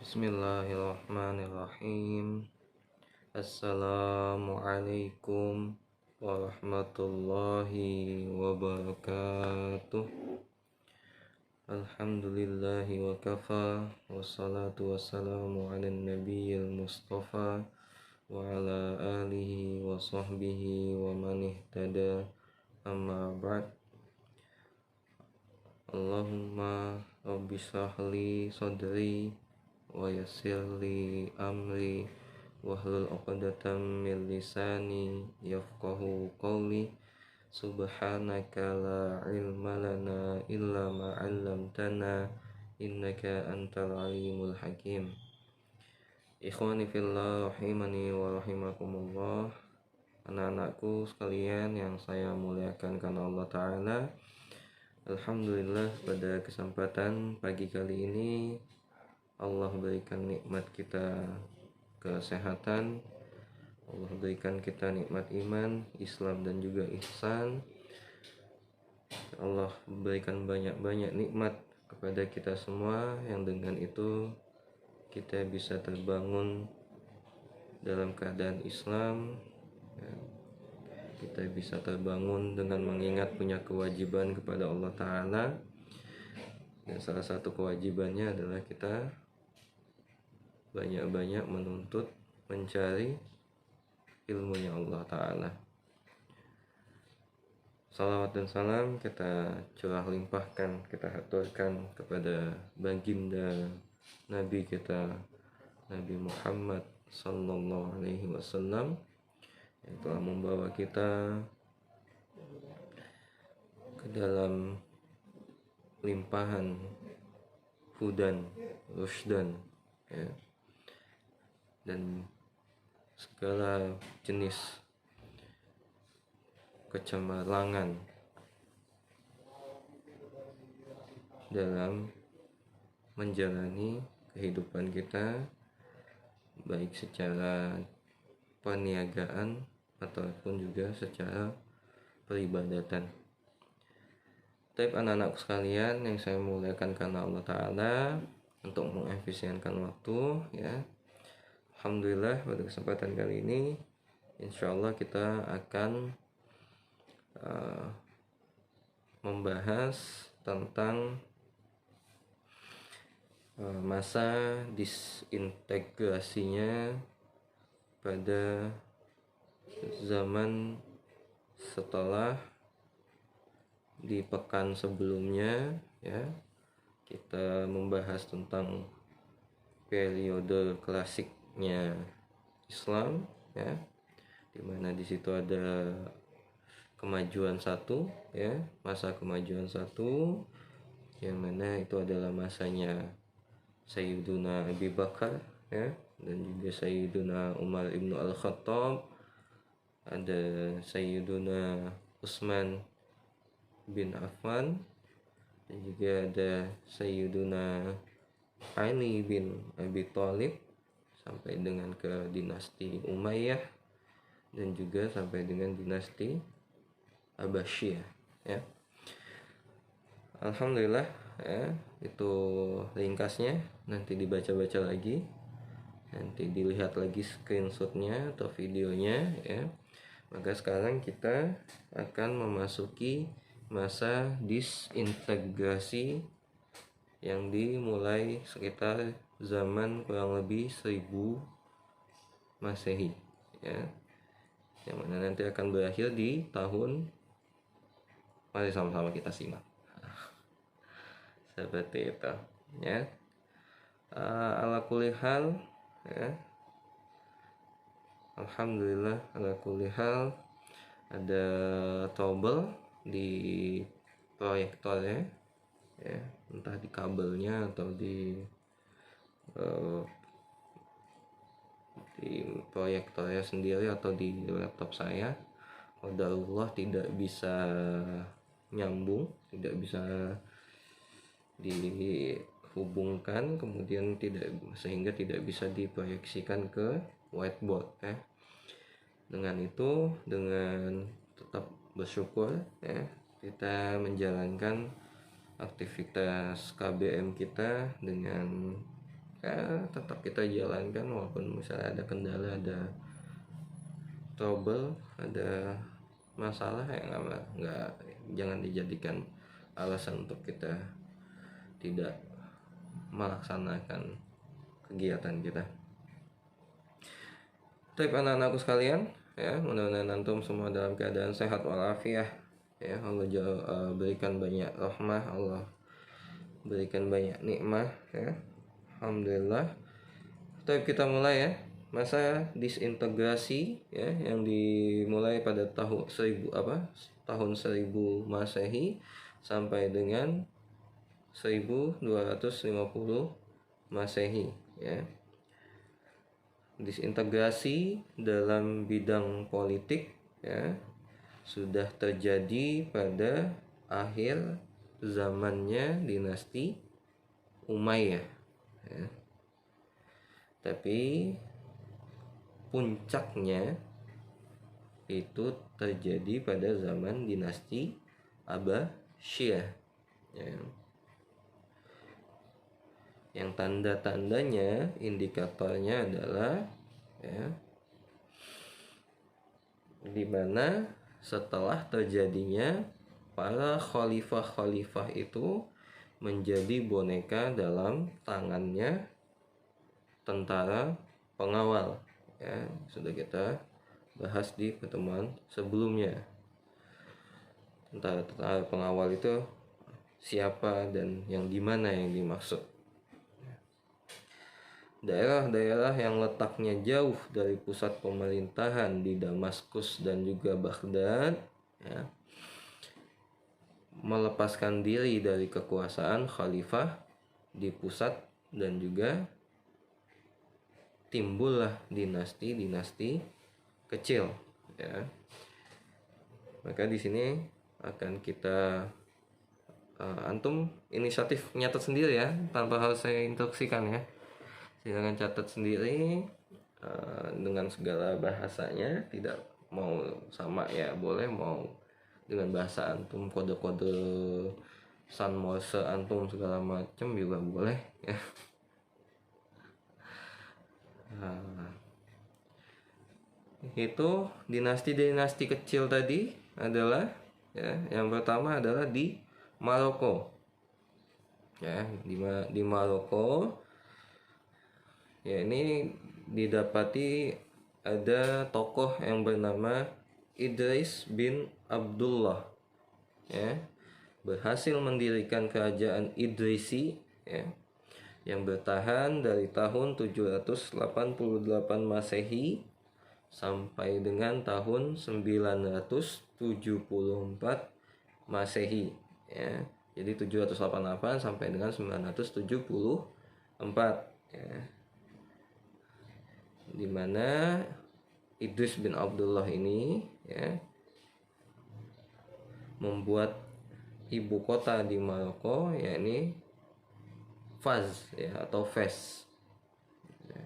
Bismillahirrahmanirrahim. Assalamualaikum warahmatullahi wabarakatuh. Alhamdulillahi wa kafa, wassalatu wassalamu ala nabiyil mustafa wa ala alihi wa sahbihi wa man ihtada, amma ba'd. Allahumma rabbi shrahli sadri wa yassirli amri wahlul 'uqdatam min lisani yafqahu qawli. Subhanaka la ilma lana illa ma 'allamtana innaka antal alimul hakim. Ikhwani fillah rahimani wa rahimakumullah. Anak-anakku sekalian yang saya muliakan karena Allah Ta'ala, alhamdulillah pada kesempatan pagi kali ini Allah berikan nikmat kita kesehatan, Allah berikan kita nikmat iman, Islam dan juga ihsan. Allah berikan banyak-banyak nikmat kepada kita semua yang dengan itu kita bisa terbangun dalam keadaan Islam. Kita bisa terbangun dengan mengingat punya kewajiban kepada Allah Ta'ala. Dan salah satu kewajibannya adalah kita banyak-banyak menuntut, mencari ilmunya Allah Ta'ala. Salawat dan salam kita curah limpahkan, kita haturkan kepada baginda Nabi kita, Nabi Muhammad Sallallahu Alaihi Wasallam, yang telah membawa kita ke dalam limpahan hudan, rusdan, ya, dan segala jenis kecemerlangan dalam menjalani kehidupan kita, baik secara perniagaan ataupun juga secara peribadatan. Tapi anak-anakku sekalian yang saya muliakan karena Allah Ta'ala, untuk mengefisienkan waktu, ya, alhamdulillah pada kesempatan kali ini insyaallah kita akan membahas tentang masa disintegrasinya pada zaman setelah di pekan sebelumnya, ya, kita membahas tentang periode klasiknya Islam, ya, dimana di situ ada kemajuan satu, ya, masa kemajuan satu, yang mana itu adalah masanya Sayyiduna Abi Bakar, ya, dan juga Sayyiduna Umar ibnu Al-Khattab, ada Sayyiduna Utsman bin Affan, dan juga ada Sayyiduna Ali bin Abi Thalib, sampai dengan ke dinasti Umayyah, dan juga sampai dengan dinasti Abbasiyah, ya. Alhamdulillah, ya, itu ringkasnya. Nanti dibaca-baca lagi, nanti dilihat lagi screenshotnya atau videonya, ya. Maka sekarang kita akan memasuki masa disintegrasi yang dimulai sekitar zaman kurang lebih 1000 Masehi, ya, yang mana nanti akan berakhir di tahun, mari sama-sama kita simak. Seperti itu, ya. Ala kulli hal, ya, alhamdulillah, ala kulli hal ada trouble di proyektornya, ya, entah di kabelnya atau di proyektornya sendiri atau di laptop saya. Qadarullah tidak bisa nyambung, tidak bisa dihubungkan, kemudian sehingga tidak bisa diproyeksikan ke whiteboard, ya. Dengan itu, dengan tetap bersyukur, ya, kita menjalankan aktivitas KBM kita dengan ya tetap kita jalankan walaupun misalnya ada kendala, ada trouble, ada masalah, ya nggak jangan dijadikan alasan untuk kita tidak melaksanakan kegiatan kita. Tapi anak-anakku sekalian, ya mudah-mudahan antum semua dalam keadaan sehat walafiat, ya Allah berikan banyak rahmah, Allah berikan banyak nikmat, ya alhamdulillah. Tapi kita mulai ya masa disintegrasi, ya yang dimulai pada tahun 1000 Masehi sampai dengan 1250 Masehi, ya. Disintegrasi dalam bidang politik, ya sudah terjadi pada akhir zamannya dinasti Umayyah, ya. Tapi puncaknya itu terjadi pada zaman dinasti Abbasiyah, ya. Yang tanda-tandanya, indikatornya adalah, ya, dimana setelah terjadinya para khalifah-khalifah itu menjadi boneka dalam tangannya tentara pengawal, ya sudah kita bahas di pertemuan sebelumnya. Tentara pengawal itu siapa dan yang dimana yang dimaksud. Daerah-daerah yang letaknya jauh dari pusat pemerintahan di Damaskus dan juga Baghdad, ya, melepaskan diri dari kekuasaan khalifah di pusat dan juga timbullah dinasti-dinasti kecil, ya. Maka di sini akan kita antum inisiatif nyatet sendiri ya, tanpa harus saya instruksikan ya. Silakan catat sendiri dengan segala bahasanya, tidak mau sama ya boleh, mau dengan bahasa antum, kode-kode San Morse antum segala macam juga boleh ya. Itu dinasti-dinasti kecil tadi adalah, ya, yang pertama adalah di Maroko, ya, di Maroko. Ya, ini didapati ada tokoh yang bernama Idris bin Abdullah, ya, berhasil mendirikan kerajaan Idrisi, ya, yang bertahan dari tahun 788 Masehi sampai dengan tahun 974 Masehi, ya. Jadi 788 sampai dengan 974, ya. Di mana Idris bin Abdullah ini, ya, membuat ibu kota di Maroko, yakni Fez, ya, atau Fez, ya,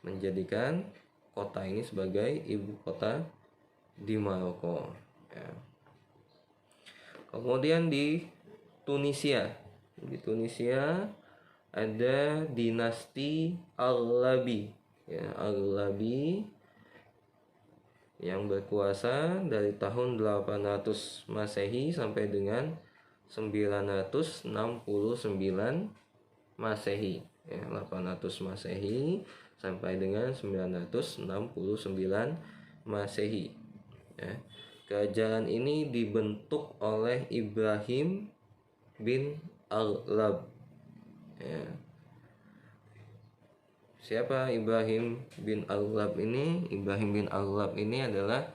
menjadikan kota ini sebagai ibu kota di Maroko, ya. Kemudian di Tunisia ada dinasti Aghlabi, ya, Aghlabi yang berkuasa dari tahun 800 Masehi sampai dengan 969 Masehi, ya, 800 Masehi sampai dengan 969 Masehi, ya. Kerajaan ini dibentuk oleh Ibrahim bin Aghlab, ya. Siapa Ibrahim bin Aghlab ini? Ibrahim bin Aghlab ini adalah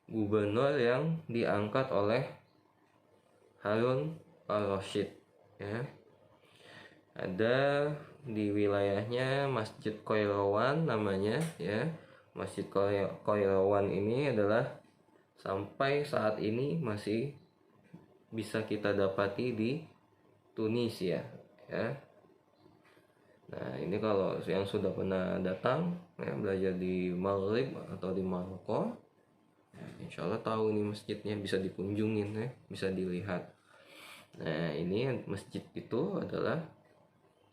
gubernur yang diangkat oleh Harun al-Rasyid, ya. Ada di wilayahnya Masjid Qairawan namanya, ya. Masjid Qairawan ini adalah sampai saat ini masih bisa kita dapati di Tunisia, ya. Nah, ini kalau yang sudah pernah datang, ya, belajar di Maghrib atau di Maroko, ya, insya Allah tahu ini masjidnya, bisa dikunjungin, ya, bisa dilihat. Nah, ini masjid itu adalah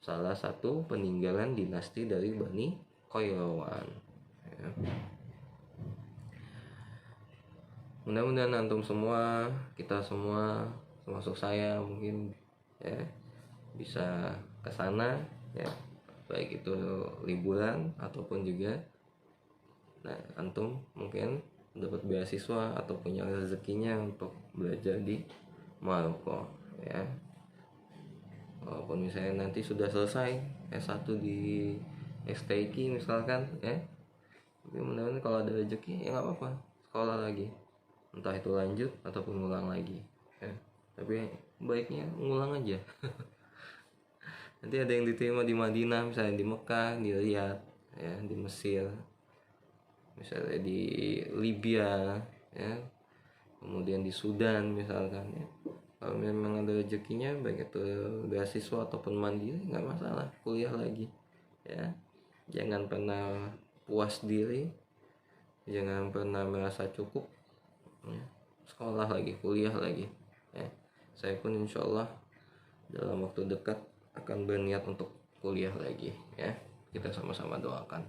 salah satu peninggalan dinasti dari Bani Qairawan ya. Mudah-mudahan antum semua, kita semua, termasuk saya mungkin ya, bisa ke sana ya, baik itu liburan ataupun juga antum mungkin dapat beasiswa atau punya rezekinya untuk belajar di Maroko ya. Walaupun misalnya nanti sudah selesai S1 di STIK misalkan ya, tapi mudah-mudahan kalau ada rezeki ya nggak apa-apa, sekolah lagi, entah itu lanjut ataupun ngulang lagi ya. Tapi baiknya ngulang aja. Nanti ada yang diterima di Madinah, misalnya di Mekah, di Riyadh ya, di Mesir, misalnya di Libya ya, kemudian di Sudan misalkan ya. Kalau memang ada rezekinya, baik itu beasiswa ataupun mandiri, nggak masalah, kuliah lagi ya. Jangan pernah puas diri, jangan pernah merasa cukup ya. Sekolah lagi, kuliah lagi ya. Saya pun insya Allah dalam waktu dekat akan berniat untuk kuliah lagi ya. Kita sama-sama doakan.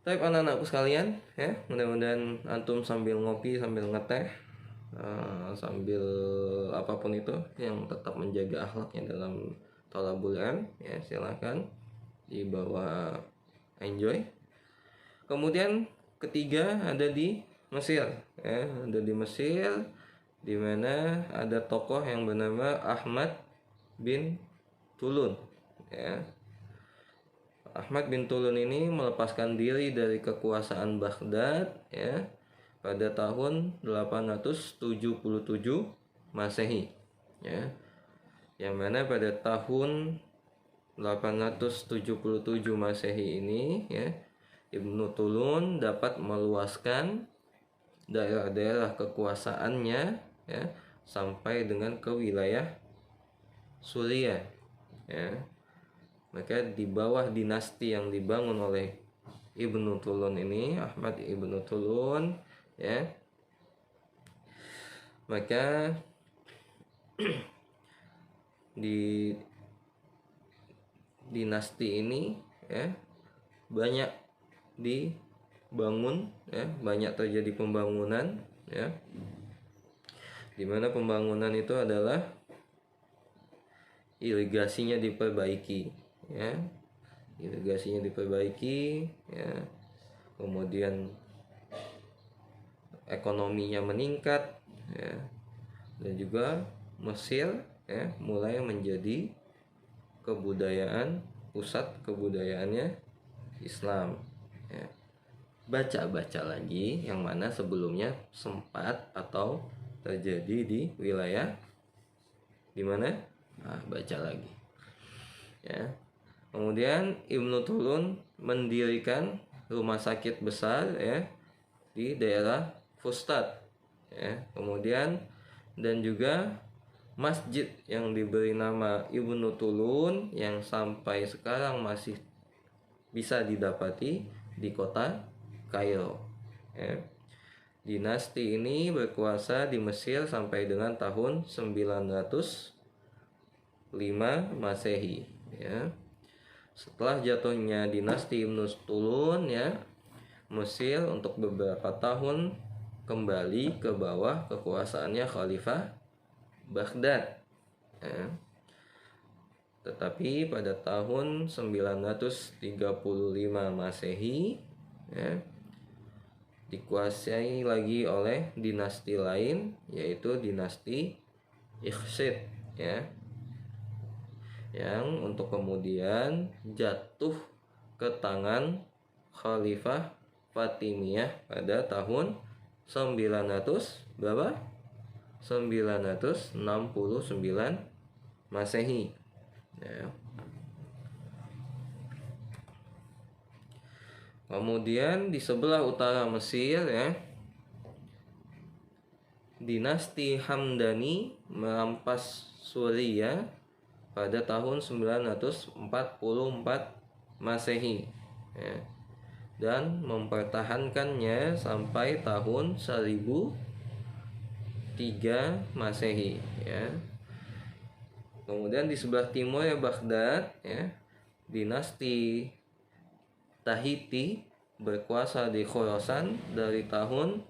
Tapi anak-anakku sekalian ya, mudah-mudahan antum sambil ngopi, sambil ngeteh, sambil apapun itu yang tetap menjaga akhlaknya dalam thalabul ilm ya, silahkan dibawa enjoy. Kemudian ketiga ada di Mesir ya, ada di Mesir, di mana ada tokoh yang bernama Ahmad bin Tulun ya. Ahmad bin Tulun ini melepaskan diri dari kekuasaan Baghdad ya pada tahun 877 Masehi ya. Yang mana pada tahun 877 Masehi ini ya, Ibnu Tulun dapat meluaskan daerah-daerah kekuasaannya ya sampai dengan ke wilayah Suriah ya. Maka di bawah dinasti yang dibangun oleh Ibnu Tulun ini, Ahmad Ibnu Tulun ya, maka di dinasti ini ya banyak dibangun ya, banyak terjadi pembangunan ya, dimana pembangunan itu adalah irigasinya diperbaiki ya, irigasinya diperbaiki ya, kemudian ekonominya meningkat ya, dan juga Mesir ya mulai menjadi kebudayaan, pusat kebudayaannya Islam ya. Baca-baca lagi yang mana sebelumnya sempat atau terjadi di wilayah di mana, baca lagi ya. Kemudian Ibnu Tulun mendirikan rumah sakit besar ya di daerah Fustat ya. Kemudian dan juga masjid yang diberi nama Ibnu Tulun yang sampai sekarang masih bisa didapati di kota Kairo ya. Dinasti ini berkuasa di Mesir sampai dengan tahun 905 Masehi ya. Setelah jatuhnya dinasti Ibnu Tulun ya, Mesir untuk beberapa tahun kembali ke bawah kekuasaannya Khalifah Baghdad ya. Tetapi pada tahun 935 Masehi ya, dikuasai lagi oleh dinasti lain, yaitu dinasti Ikhsid ya, yang untuk kemudian jatuh ke tangan Khalifah Fatimiyah pada tahun 900 berapa? 969 Masehi ya. Kemudian di sebelah utara Mesir ya, dinasti Hamdani merampas Suriah pada tahun 944 Masehi ya, dan mempertahankannya sampai tahun 1003 Masehi ya. Kemudian di sebelah timur ya Baghdad ya, dinasti Tahiti berkuasa di Khorasan dari tahun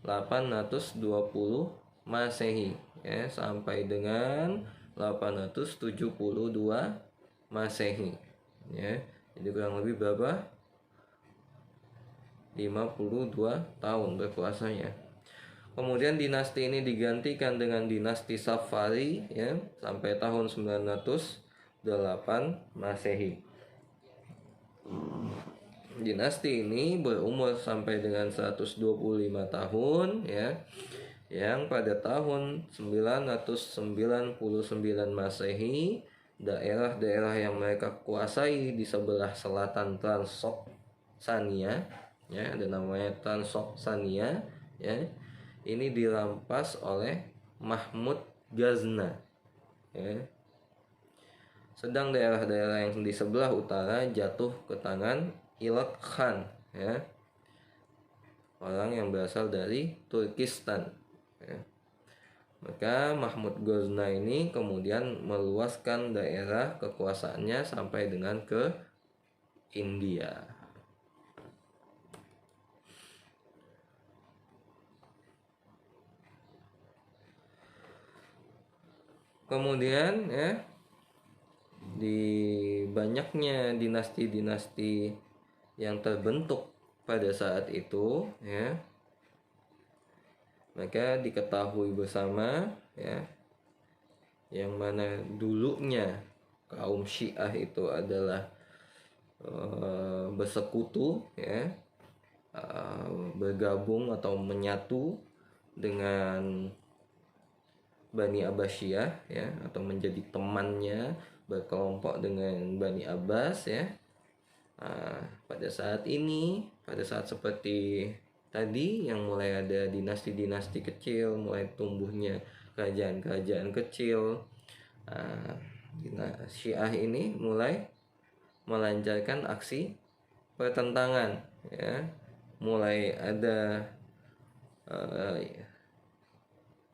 820 Masehi ya sampai dengan 872 Masehi ya. Jadi kurang lebih berapa? 52 tahun berkuasanya. Kemudian dinasti ini digantikan dengan dinasti Safari ya sampai tahun 908 Masehi. Dinasti ini berumur sampai dengan 125 tahun ya, yang pada tahun 999 Masehi daerah-daerah yang mereka kuasai di sebelah selatan Transoxania ya, ada namanya Transoxania ya, ini dirampas oleh Mahmud Ghazna ya. Sedang daerah-daerah yang di sebelah utara jatuh ke tangan Ilak Khan ya, orang yang berasal dari Turkistan ya. Maka Mahmud Ghazna ini kemudian meluaskan daerah kekuasaannya sampai dengan ke India. Kemudian ya, di banyaknya dinasti-dinasti yang terbentuk pada saat itu ya, maka diketahui bersama ya, yang mana dulunya kaum Syiah itu adalah bersekutu ya, bergabung atau menyatu dengan Bani Abbasiyah ya, atau menjadi temannya, berkelompok dengan Bani Abbas ya. Pada saat ini, pada saat seperti tadi yang mulai ada dinasti-dinasti kecil, mulai tumbuhnya kerajaan-kerajaan kecil, Syiah ini mulai melancarkan aksi pertentangan ya, mulai ada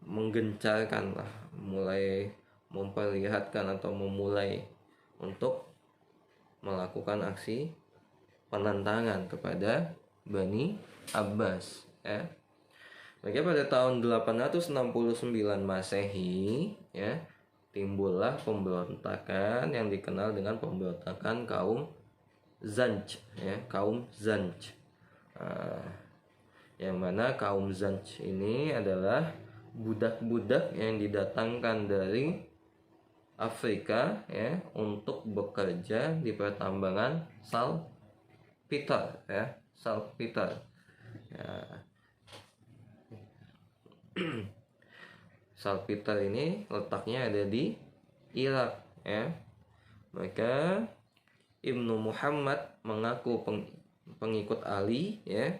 menggencarkan lah, mulai memperlihatkan atau memulai untuk melakukan aksi penentangan kepada Bani Abbas ya. Maka pada tahun 869 Masehi ya, timbullah pemberontakan yang dikenal dengan pemberontakan kaum Zanj ya, kaum Zanj. Yang mana kaum Zanj ini adalah budak-budak yang didatangkan dari Afrika ya untuk bekerja di pertambangan salpeter ya, salpeter ya. Salpeter ini letaknya ada di Irak ya. Maka Ibnu Muhammad mengaku pengikut Ali ya,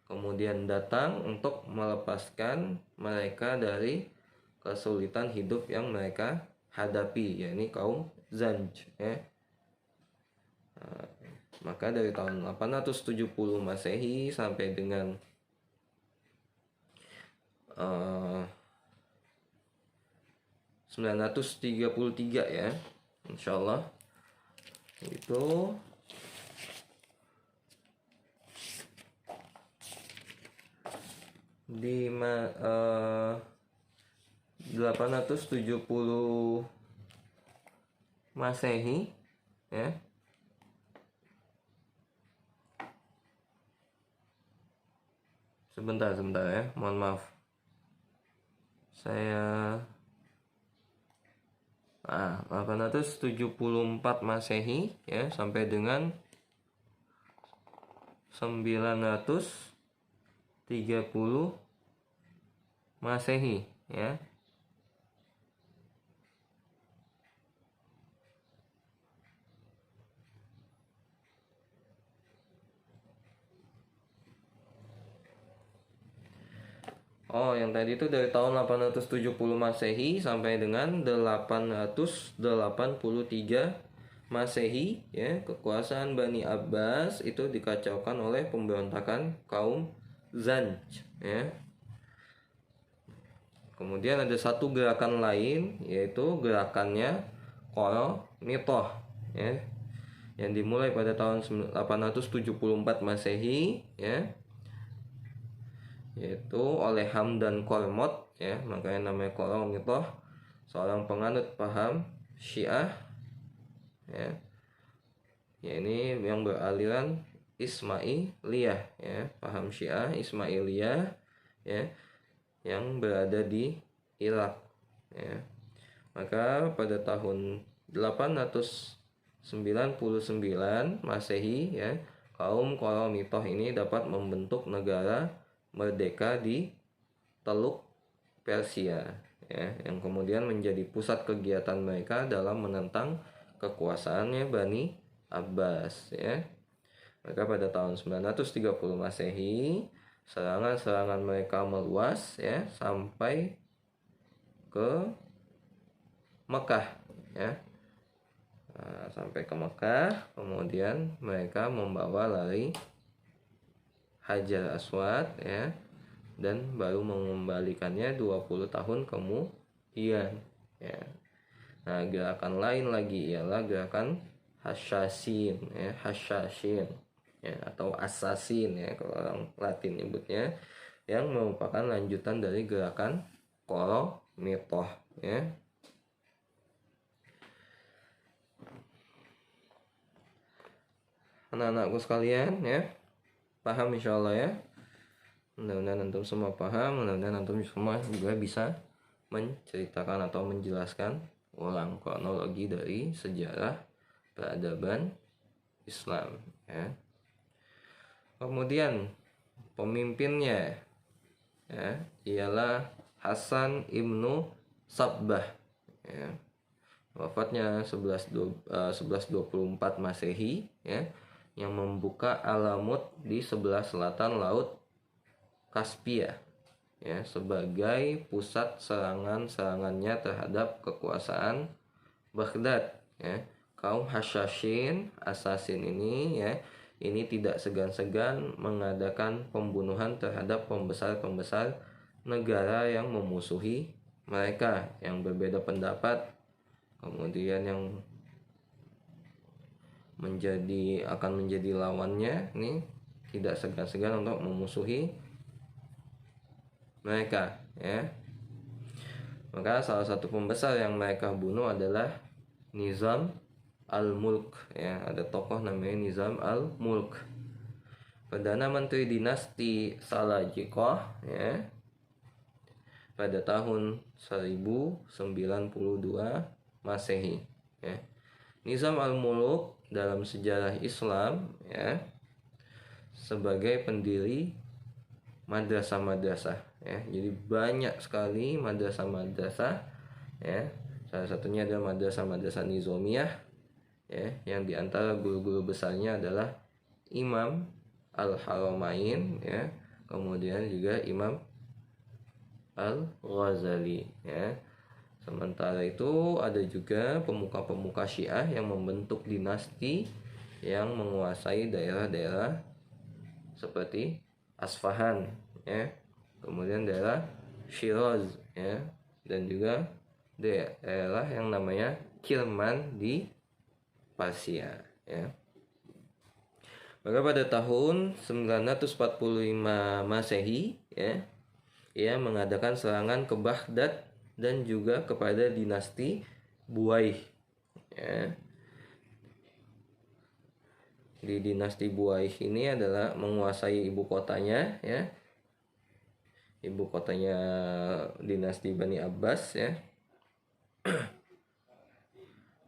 kemudian datang untuk melepaskan mereka dari kesulitan hidup yang mereka hadapi, yakni kaum Zanj ya. Maka dari tahun 870 Masehi sampai dengan 933 ya, insyaallah itu di 870 Masehi ya. Sebentar ya, mohon maaf. Saya 874 Masehi ya sampai dengan 930 Masehi ya. Oh, yang tadi itu dari tahun 870 Masehi sampai dengan 883 Masehi ya, kekuasaan Bani Abbas itu dikacaukan oleh pemberontakan kaum Zanj ya. Kemudian ada satu gerakan lain, yaitu gerakannya Qoromitoh, ya, yang dimulai pada tahun 874 Masehi, ya, yaitu oleh Hamdan Kormot, ya, makanya namanya Qoromitoh, seorang penganut paham Syiah, ya, ini yang beraliran Ismailiyah, ya, paham Syiah Ismailiyah, ya, yang berada di Irak, ya. Maka pada tahun 899 Masehi, ya, kaum Qoromitoh ini dapat membentuk negara merdeka di Teluk Persia, ya, yang kemudian menjadi pusat kegiatan mereka dalam menentang kekuasaannya Bani Abbas, ya. Maka pada tahun 930 Masehi, serangan-serangan mereka meluas, ya, sampai ke Mekah, ya. Nah, sampai ke Mekah, kemudian mereka membawa lari Hajar Aswad, ya, dan baru mengembalikannya 20 tahun kemudian, ya. Nah, gerakan lain lagi ialah gerakan Hasyashin, ya, Hasyashin, ya, atau assassin, ya, kalau orang Latin nyebutnya, yang merupakan lanjutan dari gerakan Qoromitoh, ya. Anak-anakku sekalian, ya, paham insyaallah, ya. Mudah-mudahan antum semua paham, mudah-mudahan antum semua juga bisa menceritakan atau menjelaskan ulang kronologi dari sejarah peradaban Islam, ya. Kemudian pemimpinnya, ya, ialah Hasan ibnu Sabbah, ya. Wafatnya 1124 Masehi, ya, yang membuka Alamut di sebelah selatan Laut Kaspia, ya, sebagai pusat serangannya terhadap kekuasaan Baghdad, ya. Kaum Hasyashin, assassin ini, ya, ini tidak segan-segan mengadakan pembunuhan terhadap pembesar-pembesar negara yang memusuhi mereka, yang berbeda pendapat, kemudian yang akan menjadi lawannya, ini tidak segan-segan untuk memusuhi mereka, ya. Maka salah satu pembesar yang mereka bunuh adalah Nizam al-Mulk, ya, ada tokoh namanya Nizam al-Mulk, Perdana Menteri dinasti Salajikoh, ya, pada tahun 1092 Masehi, ya. Nizam al-Muluk dalam sejarah Islam, ya, sebagai pendiri madrasah-madrasah, ya. Jadi banyak sekali madrasah-madrasah, ya. Salah satunya adalah madrasah-madrasah Nizamiyah, ya, yang diantara guru-guru besarnya adalah Imam Al-Haramain, ya, kemudian juga Imam Al-Ghazali, ya. Sementara itu ada juga pemuka-pemuka Syiah yang membentuk dinasti yang menguasai daerah-daerah seperti Asfahan, ya, kemudian daerah Shiraz, ya, dan juga daerah yang namanya Kirman di Persia, ya. Maka pada tahun 945 Masehi, ya, ia mengadakan serangan ke Baghdad dan juga kepada dinasti Buaih, ya. Di dinasti Buaih ini adalah menguasai ibu kotanya, ya, ibu kotanya dinasti Bani Abbas, ya.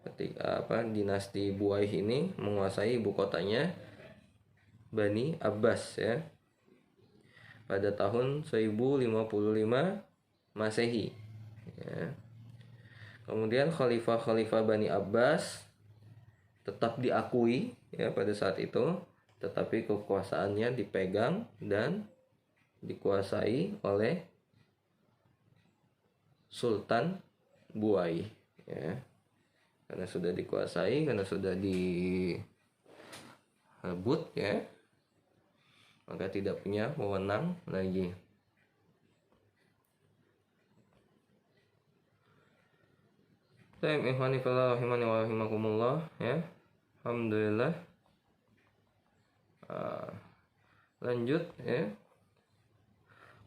Ketika dinasti Buaih ini menguasai ibu kotanya Bani Abbas, ya, pada tahun 1055 Masehi, ya. Kemudian khalifah-khalifah Bani Abbas tetap diakui, ya, pada saat itu, tetapi kekuasaannya dipegang dan dikuasai oleh Sultan Buaih, ya. Karena sudah dikuasai, karena sudah direbut, ya, maka tidak punya wewenang lagi. Taib ikhwani fillah rahimani wa rahimakumullah ya. Alhamdulillah. Lanjut ya.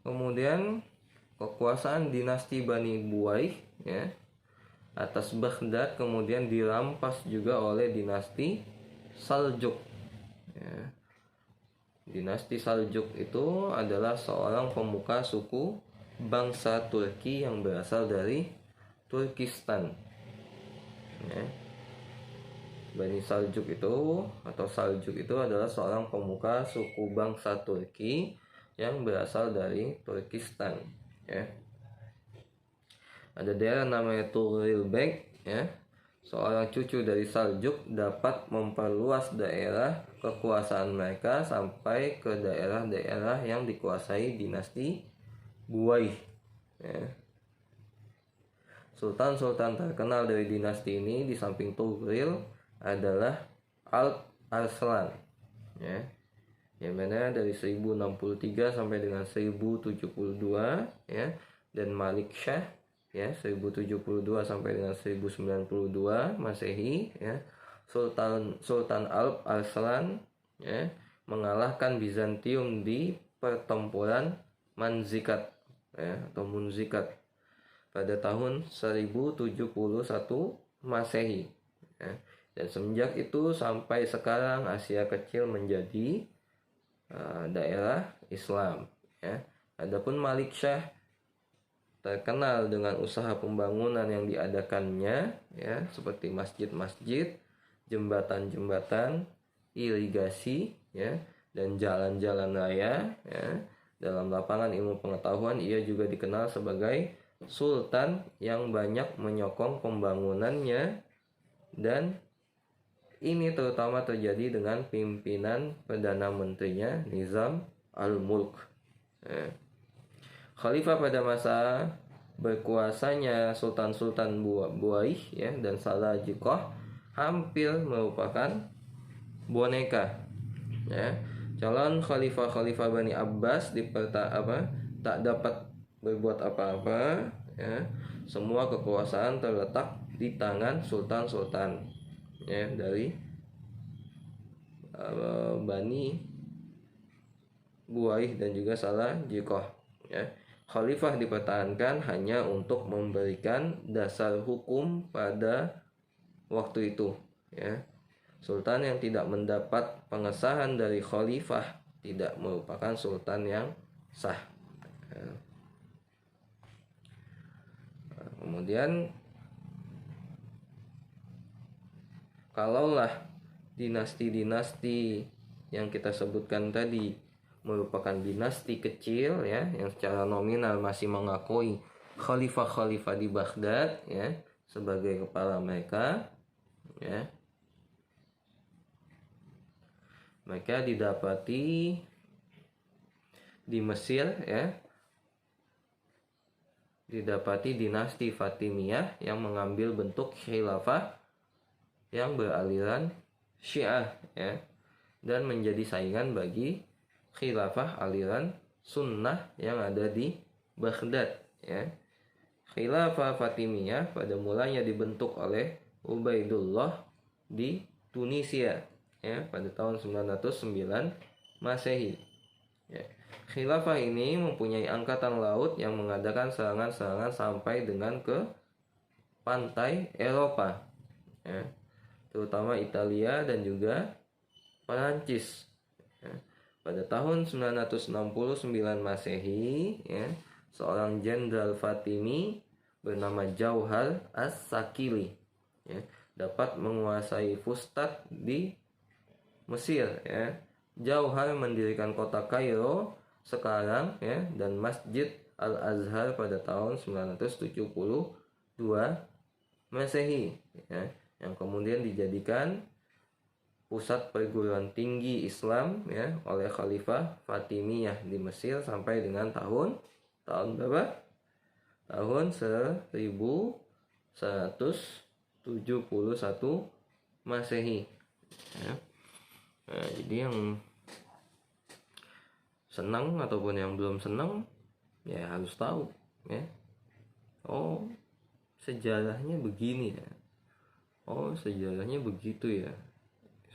Kemudian kekuasaan dinasti Bani Buwaih ya atas Baghdad kemudian dirampas juga oleh dinasti Saljuk ya. Dinasti Saljuk itu adalah seorang pemuka suku bangsa Turki yang berasal dari Turkistan ya. Bani Saljuk itu atau Saljuk itu adalah seorang pemuka suku bangsa Turki yang berasal dari Turkistan ya. Ada daerah namanya Turilbek ya. Seorang cucu dari Saljuk dapat memperluas daerah kekuasaan mereka sampai ke daerah-daerah yang dikuasai dinasti Buwaih ya. Sultan-sultan terkenal dari dinasti ini di samping Tugril adalah Alp Arslan ya. Yang mana dari 1063 sampai dengan 1072 ya, dan Malik Shah ya 1072 sampai dengan 1092 Masehi ya. Sultan Alp Arslan ya mengalahkan Bizantium di pertempuran Manzikat ya atau Munzikat pada tahun 1071 Masehi ya. Dan semenjak itu sampai sekarang Asia Kecil menjadi daerah Islam ya. Adapun Malik Shah terkenal dengan usaha pembangunan yang diadakannya ya, seperti masjid-masjid, jembatan-jembatan, irigasi ya, dan jalan-jalan raya ya. Dalam lapangan ilmu pengetahuan ia juga dikenal sebagai sultan yang banyak menyokong pembangunannya, dan ini terutama terjadi dengan pimpinan Perdana Menterinya Nizam al-Mulk ya. Khalifah pada masa berkuasanya Sultan-Sultan Buwaih ya dan Salajikoh hampir merupakan boneka ya. Calon khalifah Bani Abbas tak dapat berbuat apa-apa ya. Semua kekuasaan terletak di tangan sultan-sultan ya dari Bani Buwaih dan juga Salajikoh ya. Khalifah dipertahankan hanya untuk memberikan dasar hukum pada waktu itu ya. Sultan yang tidak mendapat pengesahan dari khalifah tidak merupakan sultan yang sah ya. Kemudian kalaulah dinasti-dinasti yang kita sebutkan tadi merupakan dinasti kecil ya, yang secara nominal masih mengakui khalifah-khalifah di Baghdad ya sebagai kepala mereka ya, mereka didapati di Mesir ya, didapati dinasti Fatimiyah yang mengambil bentuk khilafah yang beraliran Syiah ya, dan menjadi saingan bagi khilafah aliran Sunnah yang ada di Baghdad ya. Khilafah Fatimiyah pada mulanya dibentuk oleh Ubaidullah di Tunisia ya pada tahun 909 Masehi ya. Khilafah ini mempunyai angkatan laut yang mengadakan serangan-serangan sampai dengan ke pantai Eropa ya, terutama Italia dan juga Perancis ya. Pada tahun 969 Masehi ya, seorang jenderal Fatimi bernama Jauhar As-Sakili ya, dapat menguasai Fustat di Mesir ya. Jauhar mendirikan kota Kairo sekarang ya dan Masjid Al-Azhar pada tahun 972 Masehi ya, yang kemudian dijadikan pusat perguruan tinggi Islam ya oleh Khalifah Fatimiyah di Mesir sampai dengan tahun berapa? Tahun 1171 Masehi ya. Nah, jadi yang senang ataupun yang belum senang ya harus tahu ya. Oh, sejarahnya begini ya, oh sejarahnya begitu ya.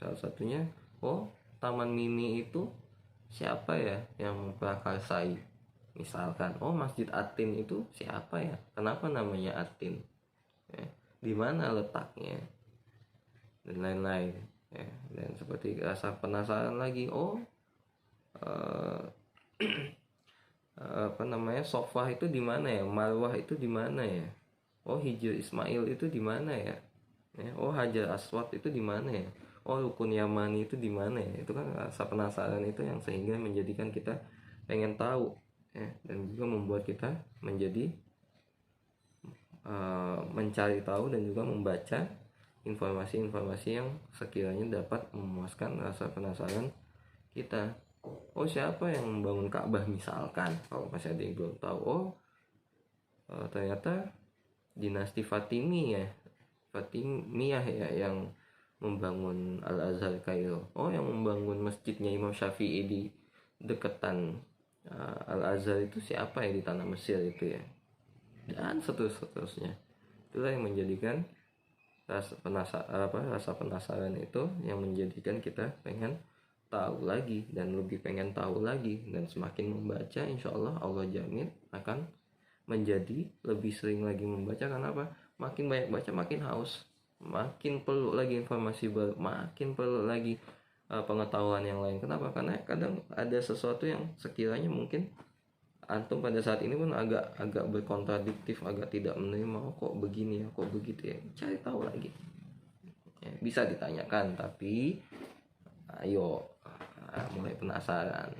Salah satunya, oh Taman Mini itu siapa ya yang memprakarsai, misalkan oh Masjid Atin itu siapa ya, kenapa namanya Atin ya, di mana letaknya, dan lain-lain ya. Dan seperti rasa penasaran lagi, oh eh, apa namanya, Sofah itu di mana ya, Marwah itu di mana ya, oh Hijr Ismail itu di mana ya, oh Hajar Aswad itu di mana ya, oh Rukun Yamani itu di mana ya. Itu kan rasa penasaran itu yang sehingga menjadikan kita pengen tahu ya, dan juga membuat kita menjadi mencari tahu dan juga membaca informasi-informasi yang sekiranya dapat memuaskan rasa penasaran kita. Oh siapa yang membangun Ka'bah misalkan, kalau masih ada yang belum tahu, oh ternyata dinasti Fatimiyah ya yang membangun Al-Azhar Kairo. Oh yang membangun masjidnya Imam Syafi'i di deketan Al-Azhar itu siapa ya, di tanah Mesir itu ya, dan seterusnya. Itulah yang menjadikan rasa penasaran itu yang menjadikan kita pengen tahu lagi dan lebih pengen tahu lagi. Dan semakin membaca, insya Allah jamin akan menjadi lebih sering lagi membaca. Karena apa? Makin banyak baca makin haus, makin perlu lagi informasi baru, makin perlu lagi pengetahuan yang lain. Kenapa? Karena kadang ada sesuatu yang sekiranya mungkin antum pada saat ini pun agak berkontradiktif, agak tidak menerima, oh, kok begini ya, kok begitu ya. Cari tahu lagi ya, bisa ditanyakan, tapi ayo mulai penasaran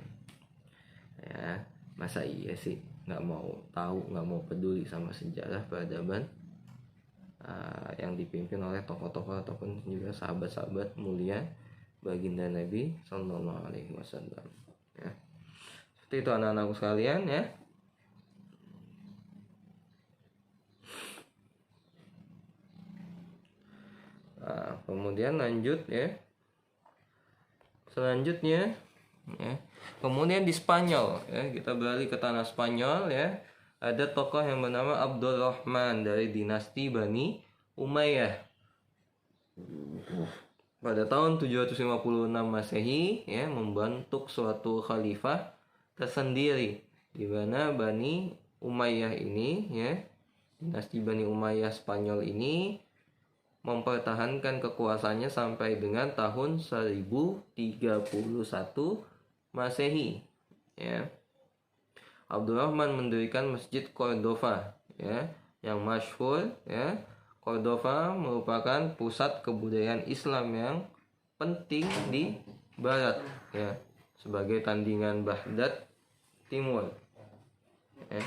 ya. Masa iya sih nggak mau tahu, nggak mau peduli sama sejarah peradaban yang dipimpin oleh tokoh-tokoh ataupun juga sahabat-sahabat mulia baginda Nabi Sallallahu Alaihi Wasallam ya. Seperti itu anak-anakku sekalian ya. Kemudian lanjut ya. Selanjutnya ya. Kemudian di Spanyol ya, kita beralih ke tanah Spanyol ya. Ada tokoh yang bernama Abdurrahman dari dinasti Bani Umayyah. Pada tahun 756 Masehi ya, membentuk suatu khalifah tersendiri, di mana Bani Umayyah ini ya, dinasti Bani Umayyah Spanyol ini mempertahankan kekuasaannya sampai dengan tahun 1031 Masehi ya. Abdurrahman mendirikan Masjid Cordova ya, yang masyhur ya. Cordova merupakan pusat kebudayaan Islam yang penting di barat ya, sebagai tandingan Baghdad Timur ya,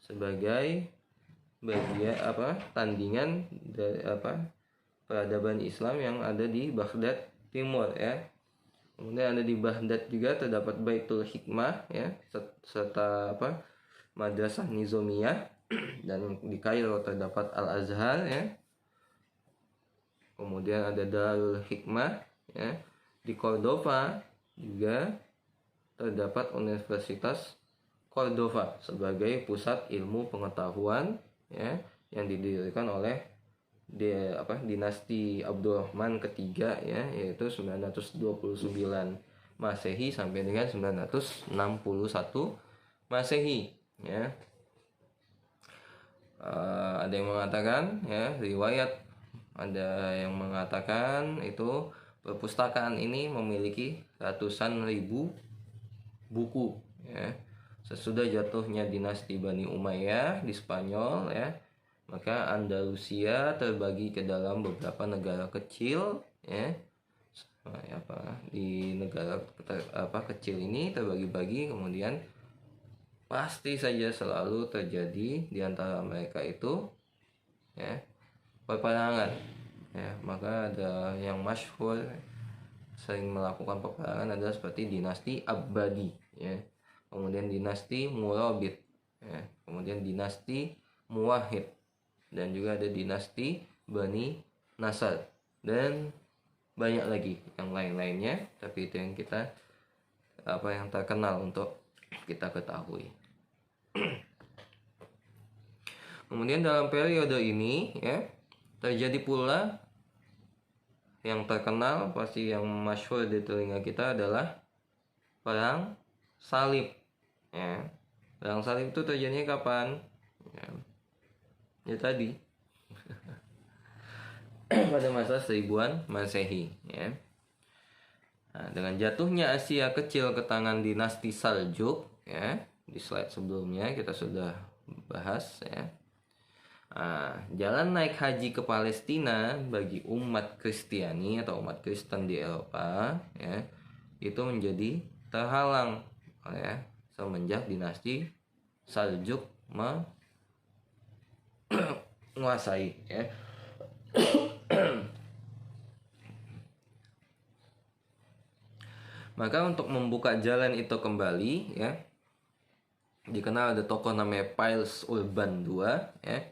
sebagai bagian tandingan dari peradaban Islam yang ada di Baghdad Timur ya. Kemudian ada di Baghdad juga terdapat Baitul Hikmah ya, serta Madrasah Nizamiyah, dan di Kairo terdapat Al-Azhar ya. Kemudian ada Darul Hikmah ya. Di Cordova juga terdapat Universitas Cordova sebagai pusat ilmu pengetahuan ya, yang didirikan oleh dinasti Abdurrahman ketiga ya, yaitu 929 Masehi sampai dengan 961 Masehi ya. Ada yang mengatakan ya, riwayat ada yang mengatakan itu perpustakaan ini memiliki ratusan ribu buku ya. Sesudah jatuhnya dinasti Bani Umayyah di Spanyol ya, maka Andalusia terbagi ke dalam beberapa negara kecil ya. Di negara kecil ini terbagi-bagi, kemudian pasti saja selalu terjadi di antara mereka itu ya peperangan ya. Maka ada yang masyhur sering melakukan peperangan adalah seperti dinasti Abbadi ya, kemudian dinasti Murabit ya, kemudian dinasti Muwahhid, dan juga ada dinasti Bani Nasr, dan banyak lagi yang lain-lainnya, tapi itu yang kita yang terkenal untuk kita ketahui. Kemudian dalam periode ini ya terjadi pula yang terkenal, pasti yang masyhur di telinga kita adalah perang salib ya. Perang salib itu terjadinya kapan? Ya tadi pada masa 1000-an Masehi ya. Nah, dengan jatuhnya Asia kecil ke tangan dinasti Saljuk ya, di slide sebelumnya kita sudah bahas ya. Nah, jalan naik haji ke Palestina bagi umat Kristiani atau umat Kristen di Eropa ya, itu menjadi terhalang ya semenjak dinasti Saljuk menguasai ya. Maka untuk membuka jalan itu kembali ya, dikenal ada tokoh namanya Pius Urban II ya,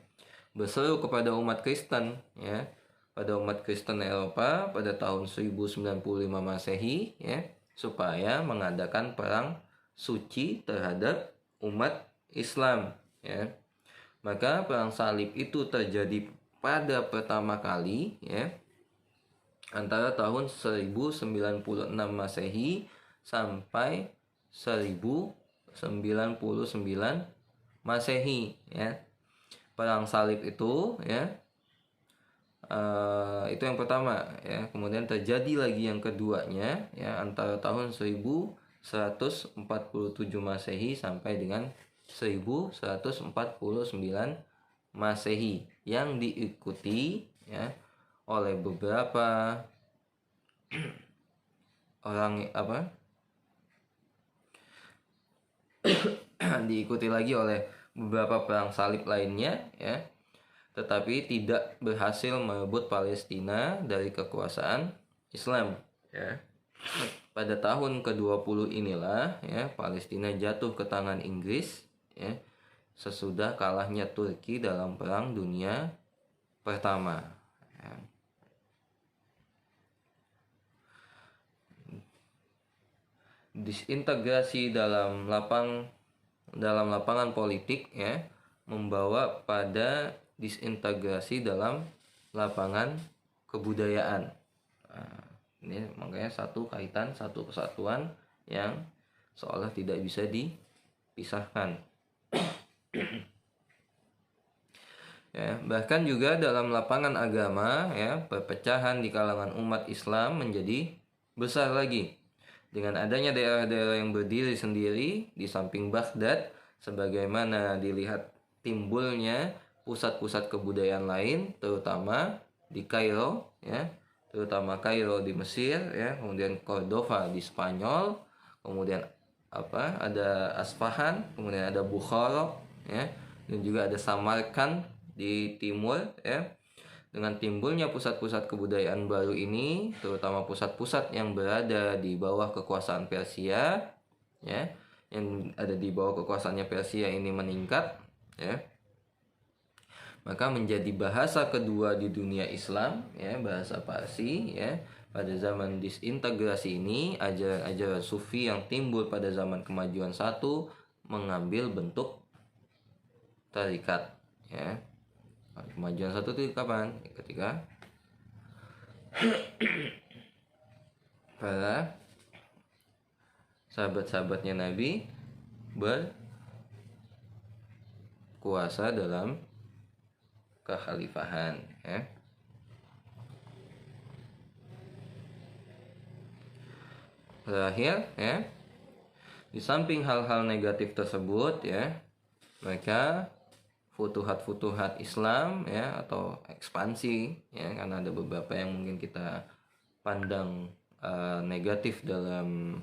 berseru kepada umat Kristen ya, pada umat Kristen Eropa pada tahun 1095 Masehi ya, supaya mengadakan perang suci terhadap umat Islam ya. Maka perang salib itu terjadi pada pertama kali ya antara tahun 1096 Masehi sampai 1099 Masehi ya. Perang salib itu ya itu yang pertama ya. Kemudian terjadi lagi yang keduanya ya antara tahun 1147 Masehi sampai dengan 1149 Masehi yang diikuti ya oleh beberapa orang diikuti lagi oleh beberapa perang salib lainnya ya, tetapi tidak berhasil merebut Palestina dari kekuasaan Islam ya. Pada tahun ke-20 inilah ya Palestina jatuh ke tangan Inggris ya, sesudah kalahnya Turki dalam Perang Dunia Pertama ya. Disintegrasi dalam lapangan politik ya membawa pada disintegrasi dalam lapangan kebudayaan. Nah, ini makanya satu kaitan, satu kesatuan yang seolah tidak bisa dipisahkan. Ya, bahkan juga dalam lapangan agama ya perpecahan di kalangan umat Islam menjadi besar lagi. Dengan adanya daerah-daerah yang berdiri sendiri di samping Baghdad, sebagaimana dilihat timbulnya pusat-pusat kebudayaan lain, terutama di Kairo, ya, terutama Kairo di Mesir, ya, kemudian Cordova di Spanyol, kemudian ada Asfahan, kemudian ada Bukhara, ya, dan juga ada Samarkand di timur, ya. Dengan timbulnya pusat-pusat kebudayaan baru ini, terutama pusat-pusat yang berada di bawah kekuasaan Persia, ya, yang ada di bawah kekuasaannya Persia ini meningkat, ya, maka menjadi bahasa kedua di dunia Islam, ya, bahasa Parsi, ya. Pada zaman disintegrasi ini, ajaran Sufi yang timbul pada zaman kemajuan satu mengambil bentuk tarikat, ya. Kemajuan satu itu kapan? Ketika para sahabat-sahabatnya Nabi berkuasa dalam kekhalifahan, ya. Terakhir, ya, di samping hal-hal negatif tersebut, ya, mereka futuhat-futuhat Islam, ya, atau ekspansi, ya, karena ada beberapa yang mungkin kita pandang negatif dalam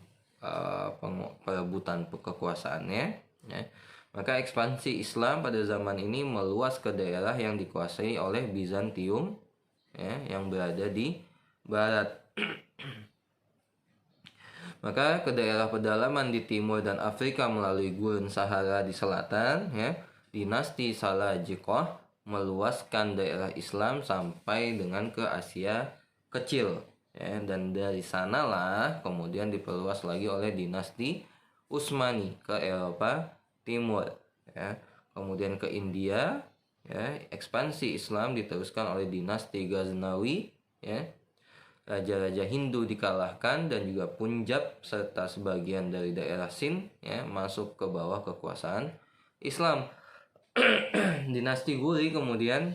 perebutan kekuasaannya, ya. Maka ekspansi Islam pada zaman ini meluas ke daerah yang dikuasai oleh Bizantium, ya, yang berada di barat. Maka ke daerah pedalaman di timur dan Afrika melalui Gurun Sahara di selatan, ya, dinasti Salajikoh meluaskan daerah Islam sampai dengan ke Asia Kecil, ya, dan dari sanalah kemudian diperluas lagi oleh dinasti Utsmani ke Eropa Timur, ya, kemudian ke India, ya. Ekspansi Islam diteruskan oleh dinasti Ghaznawi, ya. Raja-raja Hindu dikalahkan dan juga Punjab serta sebagian dari daerah Sind, ya, masuk ke bawah kekuasaan Islam. Dinasti Ghuri kemudian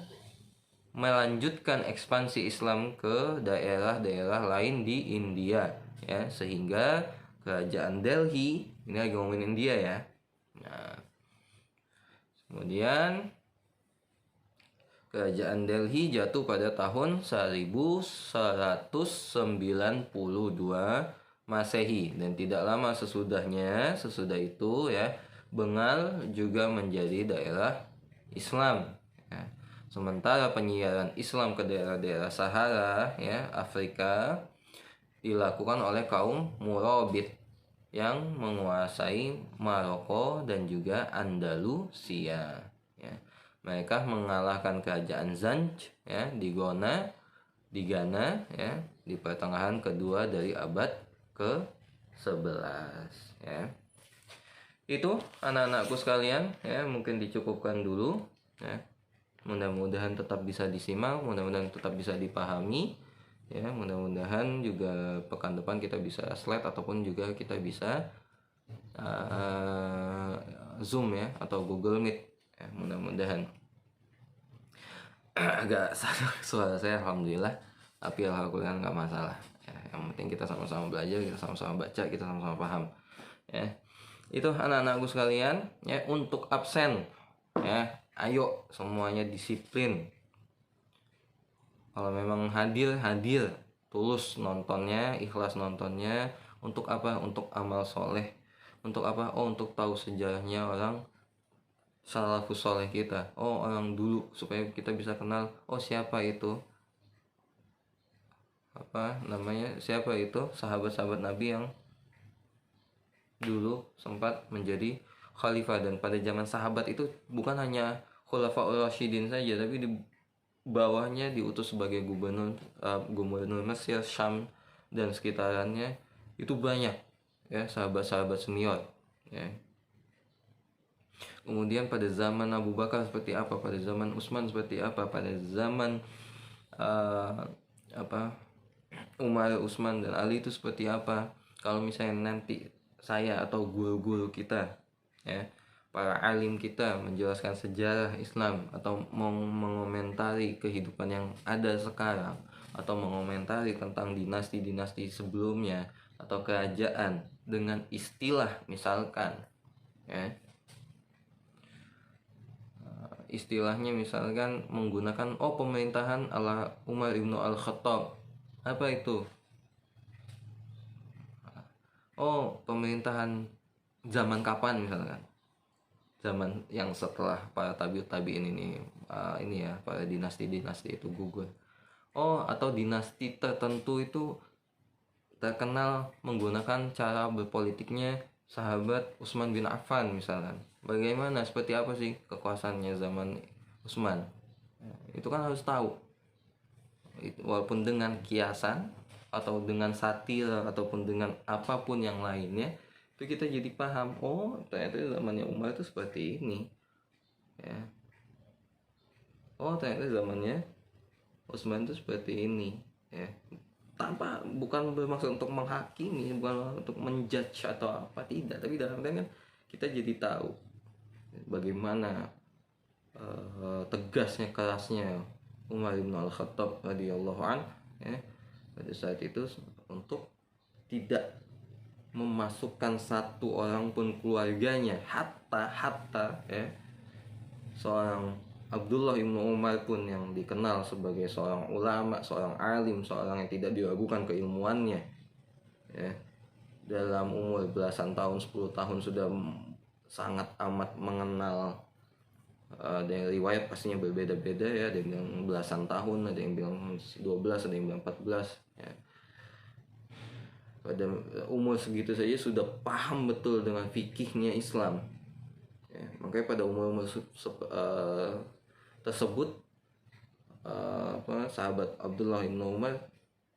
melanjutkan ekspansi Islam ke daerah-daerah lain di India, ya, sehingga kerajaan Delhi, ini lagi ngomongin India ya. Nah, kemudian kerajaan Delhi jatuh pada tahun 1192 Masehi, dan tidak lama sesudah itu, ya, Bengal juga menjadi daerah Islam, ya. Sementara penyiaran Islam ke daerah-daerah Sahara, ya, Afrika dilakukan oleh kaum Murabit yang menguasai Maroko dan juga Andalusia, ya. Mereka mengalahkan kerajaan Zanj, ya, di Ghana, ya, di pertengahan kedua dari abad ke-11, ya. Itu anak-anakku sekalian, ya, mungkin dicukupkan dulu, ya. Mudah-mudahan tetap bisa disimak, mudah-mudahan tetap bisa dipahami, ya. Mudah-mudahan juga pekan depan kita bisa slide ataupun juga kita bisa Zoom, ya, atau Google Meet, ya. Mudah-mudahan agak suara saya alhamdulillah, tapi alhamdulillah nggak masalah, ya. Yang penting kita sama-sama belajar, kita sama-sama baca, kita sama-sama paham, ya. Itu anak-anakku sekalian, ya. Untuk absen, ya, ayo semuanya disiplin. Kalau memang hadir, tulus nontonnya, ikhlas nontonnya. Untuk apa? Untuk amal soleh. Untuk apa? Oh, untuk tahu sejarahnya orang salafus soleh kita, oh, orang dulu, supaya kita bisa kenal, oh, siapa itu, siapa itu sahabat-sahabat Nabi yang dulu sempat menjadi khalifah. Dan pada zaman sahabat itu bukan hanya Khulafaur Rasyidin saja, tapi di bawahnya diutus sebagai gubernur Mesir, Syam dan sekitarannya, itu banyak, ya, sahabat-sahabat senior, ya. Kemudian pada zaman Abu Bakar seperti apa, pada zaman Utsman seperti apa, pada zaman Umar, Utsman dan Ali itu seperti apa. Kalau misalnya nanti saya atau guru-guru kita, ya, para alim kita menjelaskan sejarah Islam atau mengomentari kehidupan yang ada sekarang, atau mengomentari tentang dinasti-dinasti sebelumnya atau kerajaan dengan istilah, misalkan, ya, istilahnya misalkan menggunakan pemerintahan ala Umar ibnu Al-Khattab, apa itu? Pemerintahan zaman kapan, misalkan zaman yang setelah para tabi'in ini ya, para dinasti-dinasti itu gugur. Atau dinasti tertentu itu terkenal menggunakan cara berpolitiknya sahabat Utsman bin Affan, misalkan. Bagaimana, seperti apa sih kekuasaannya zaman Utsman? Itu kan harus tahu. Walaupun dengan kiasan atau dengan satir ataupun dengan apapun yang lainnya, itu kita jadi paham, ternyata zamannya Umar itu seperti ini, ya. Ternyata zamannya Utsman itu seperti ini, ya. Bukan bermaksud untuk menghakimi, bukan untuk menjudge atau apa, tidak, tapi dalam artian kan kita jadi tahu bagaimana tegasnya, kerasnya Umar bin Al-Khattab radhiyallahu an, ya, pada saat itu untuk tidak memasukkan satu orang pun keluarganya, hatta ya, seorang Abdullah ibnu Umar pun yang dikenal sebagai seorang ulama, seorang alim, seorang yang tidak diragukan keilmuannya, ya, dalam umur belasan tahun, 10 tahun sudah sangat amat mengenal. Dari riwayat pastinya berbeda-beda, ya, ada yang bilang belasan tahun, ada yang bilang 12, ada yang bilang 14, ya. Pada umur segitu saja sudah paham betul dengan fikihnya Islam, ya. Makanya pada umur tersebut sahabat Abdullah bin Umar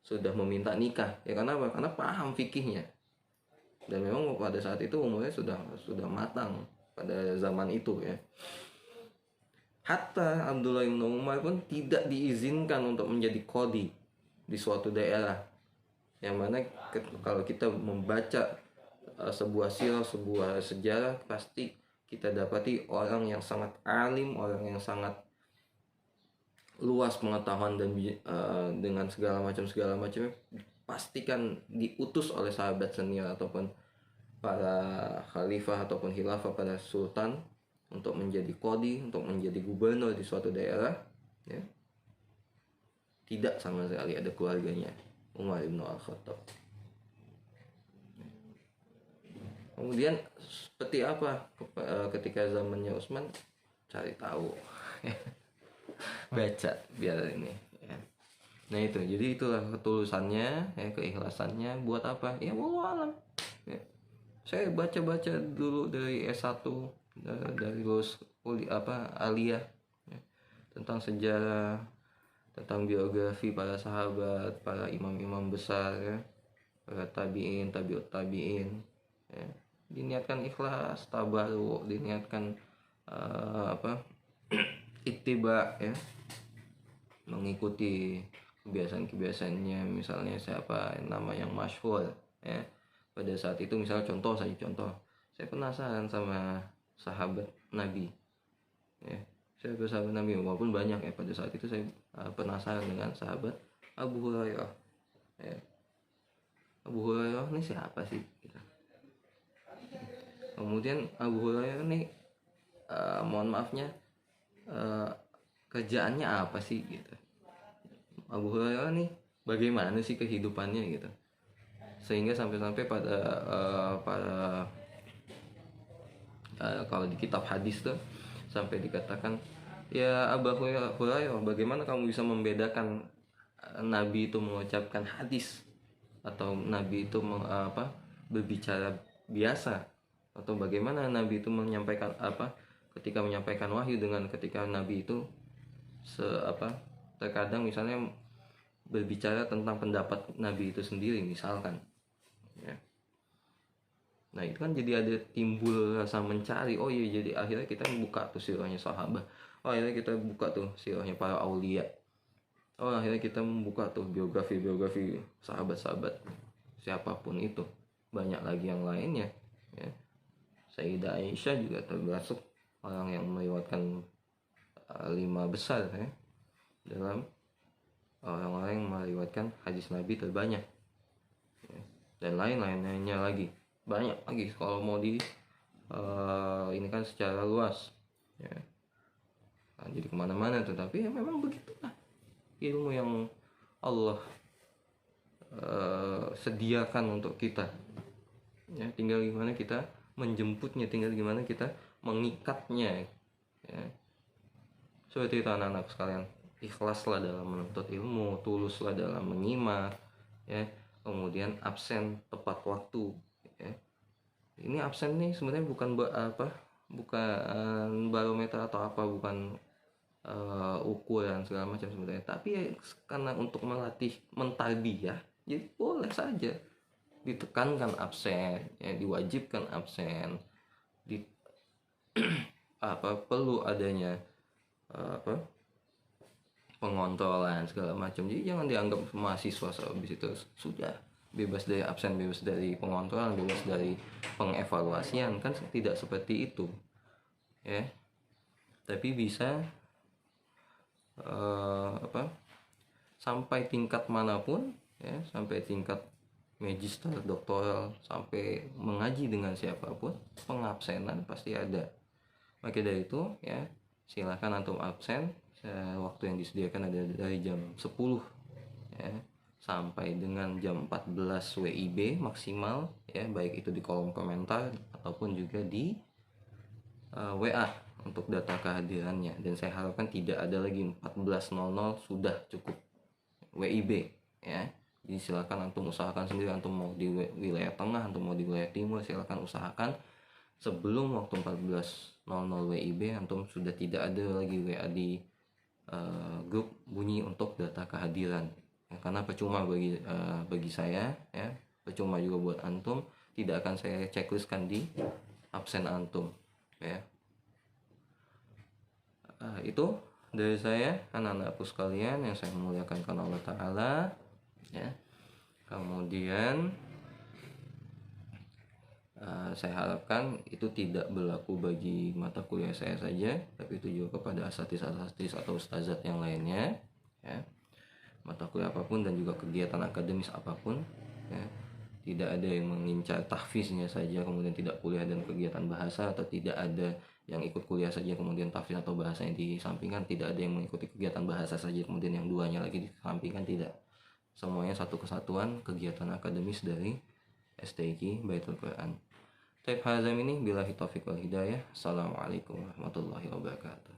sudah meminta nikah, ya. Karena paham fikihnya, dan memang pada saat itu umurnya sudah matang pada zaman itu, ya. Hatta Abdullah bin Umar pun tidak diizinkan untuk menjadi qadhi di suatu daerah. Yang mana kalau kita membaca sebuah sirah, sebuah sejarah, pasti kita dapati orang yang sangat alim, orang yang sangat luas pengetahuan dan dengan segala macamnya pastikan diutus oleh sahabat senior ataupun para khalifah ataupun khilafah pada sultan untuk menjadi qadhi, untuk menjadi gubernur di suatu daerah, ya. Tidak sama sekali ada keluarganya Umar bin Al-Khattab. Kemudian seperti apa ketika zamannya Utsman, cari tahu. Baca biar ini, ya. Nah itu, jadi itulah ketulusannya, ya, keikhlasannya buat apa? Ya wallahu alam. Ya. Saya baca-baca dulu dari S1, dari lulus aliyah, ya, tentang sejarah, tentang biografi para sahabat, para imam-imam besar, ya, para tabiin, tabiut tabiin, ya. Diniatkan ikhlas, tabaru, diniatkan ittiba, ya, mengikuti kebiasaan-kebiasaannya. Misalnya siapa nama yang masyhur, ya, pada saat itu, misalnya contoh, saya penasaran sama sahabat Nabi, ya, saya bersahabat Nabi walaupun banyak, ya, pada saat itu saya penasaran dengan sahabat Abu Hurairah, ya. Abu Hurairah ini siapa sih gitu. Kemudian Abu Hurairah ini mohon maafnya kerjaannya apa sih gitu. Abu Hurairah nih bagaimana sih kehidupannya gitu, sehingga sampai-sampai pada kalau di kitab hadis tuh sampai dikatakan, ya Abu Hurairah, bagaimana kamu bisa membedakan Nabi itu mengucapkan hadis atau Nabi itu berbicara biasa, atau bagaimana Nabi itu menyampaikan ketika menyampaikan wahyu dengan ketika Nabi itu terkadang misalnya berbicara tentang pendapat Nabi itu sendiri misalkan, ya. Nah itu kan jadi ada timbul rasa mencari. Oh iya, jadi akhirnya kita buka tuh sirahnya sahabat, akhirnya kita buka tuh sirahnya para aulia, akhirnya kita membuka tuh biografi sahabat-sahabat siapapun itu. Banyak lagi yang lainnya, ya. Sayyidah Aisyah juga termasuk orang yang meriwayatkan 5 besar, ya, dalam orang-orang yang meriwayatkan hadis Nabi terbanyak, ya. Dan lain-lainnya lagi, banyak lagi kalau mau ini kan secara luas, ya. Nah, jadi kemana-mana tuh, tapi ya memang begitulah ilmu yang Allah sediakan untuk kita, ya. Tinggal gimana kita menjemputnya, tinggal gimana kita mengikatnya, ya. Seperti itu anak-anak sekalian, ikhlaslah dalam menuntut ilmu, tuluslah dalam menyimak, ya. Kemudian absen tepat waktu, ya. Ini absen nih sebenarnya bukan barometer atau bukan ukuran segala macam sebenarnya, tapi ya karena untuk melatih mentarbiyah, jadi boleh saja ditekankan absen, ya, diwajibkan absen, perlu adanya pengontrolan segala macam. Jadi jangan dianggap mahasiswa habis itu sudah bebas dari absen, bebas dari pengontrolan, bebas dari pengevaluasian, kan tidak seperti itu, ya. Tapi bisa sampai tingkat manapun, ya, sampai tingkat magister, doktoral, sampai mengaji dengan siapapun, pengabsenan pasti ada. Maka dari itu, ya, silakan antum absen. Waktu yang disediakan ada dari jam 10, ya, sampai dengan jam 14 WIB maksimal, ya, baik itu di kolom komentar ataupun juga di WA untuk data kehadirannya. Dan saya harapkan tidak ada lagi 14.00, sudah cukup WIB, ya. Jadi silakan antum usahakan sendiri, antum mau di wilayah tengah, antum mau di wilayah timur, silakan usahakan sebelum waktu 14.00 WIB antum sudah tidak ada lagi WA di grup bunyi untuk data kehadiran, ya, karena percuma bagi saya, ya, percuma juga buat antum, tidak akan saya checklistkan di absen antum, ya. Itu dari saya, anak-anakku sekalian yang saya muliakan karena Allah Ta'ala, ya. Kemudian saya harapkan itu tidak berlaku bagi mata kuliah saya saja, tapi itu juga kepada asatidz atau ustazat yang lainnya, ya. Mata kuliah apapun dan juga kegiatan akademis apapun, ya. Tidak ada yang mengincar tahfiznya saja kemudian tidak kuliah dan kegiatan bahasa, atau tidak ada yang ikut kuliah saja kemudian tahfiz atau bahasa yang disampingkan, tidak ada yang mengikuti kegiatan bahasa saja kemudian yang duanya lagi disampingkan, tidak. Semuanya satu kesatuan kegiatan akademis dari STIQ Baitul Quran. Taib hazam ini billahi taufiq wal hidayah. Assalamualaikum warahmatullahi wabarakatuh.